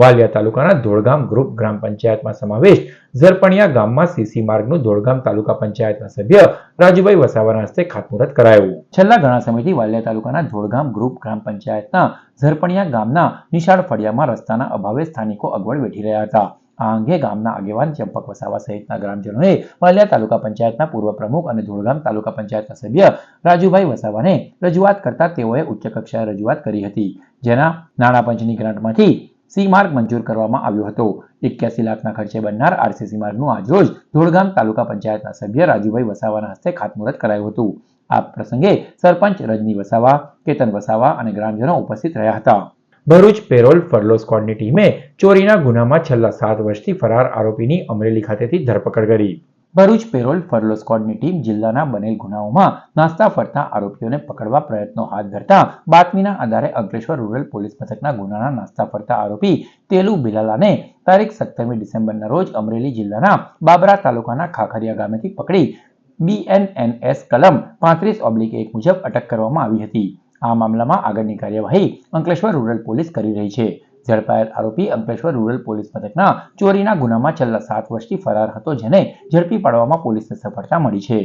વાલિયા તાલુકાના ધોળગામ ગ્રુપ ગ્રામ પંચાયતમાં સમાવેશ ઝરપણિયા ગામમાં સીસી માર્ગનું ધોળગામ તાલુકા પંચાયતના સભ્ય રાજુભાઈ વસાવાના હસ્તે ખાતમુહૂર્ત કરાયું. છેલ્લા ઘણા સમયથી વાલિયા તાલુકાના ધોળગામ ગ્રુપ ગ્રામ પંચાયતના ઝરપણિયા ગામના નિશાળ ફળિયામાં રસ્તાના અભાવે સ્થાનિકો અગવડ વેઠી રહ્યા હતા. આ અંગે ગામના આગેવાન ચંપક વસાવા સહિતના ગ્રામજનોએ વાલિયા તાલુકા પંચાયતના પૂર્વ પ્રમુખ અને ધોળગામ તાલુકા પંચાયતના સભ્ય રાજુભાઈ વસાવાને રજૂઆત કરતા તેઓએ ઉચ્ચ કક્ષાએ રજૂઆત કરી હતી, જેના નાણાં પંચની ગ્રાન્ટમાંથી સી માર્ગ મંજૂર કરવામાં આવ્યો હતો. 81 લાખના ખર્ચે બનનાર આરસીસી માર્ગનું આજરોજ ધોળગામ તાલુકા પંચાયતના સભ્ય રાજુભાઈ વસાવાના હસ્તે ખાતમુહૂર્ત કરાયું હતું. આ પ્રસંગે સરપંચ રજની વસાવા, કેતન વસાવા અને ગ્રામજનો ઉપસ્થિત રહ્યા હતા. ભરૂચ પેરોલ ફરલો સ્ક્વોડની ટીમે ચોરીના ગુનામાં છેલ્લા 7 વર્ષથી ફરાર આરોપીની અમરેલી ખાતેથી ધરપકડ કરી. ભરૂચ પેરોલ ફરલો સ્ક્વોડની ટીમ જિલ્લાના બનેલ ગુનાઓમાં નાસ્તા ફરતા આરોપીઓને પકડવા પ્રયત્નો હાથ ધરતા બાતમીના આધારે અંકલેશ્વર રૂરલ પોલીસ મથકના ગુનાના નાસ્તા ફરતા આરોપી તેલુ બિલાલાને તારીખ 17મી ડિસેમ્બરના રોજ અમરેલી જિલ્લાના બાબરા તાલુકાના ખાખરિયા ગામેથી પકડી BNNS કલમ 35/1 મુજબ અટક કરવામાં આવી હતી. આ મામલામાં આગળની કાર્યવાહી અંકલેશ્વર રૂરલ પોલીસ કરી રહી છે. ઝડપાયેલ આરોપી અંકલેશ્વર રૂરલ પોલીસ મથકના ચોરીના ગુનામાં છેલ્લા 7 વર્ષથી ફરાર હતો, જેને ઝડપી પાડવામાં પોલીસને સફળતા મળી છે.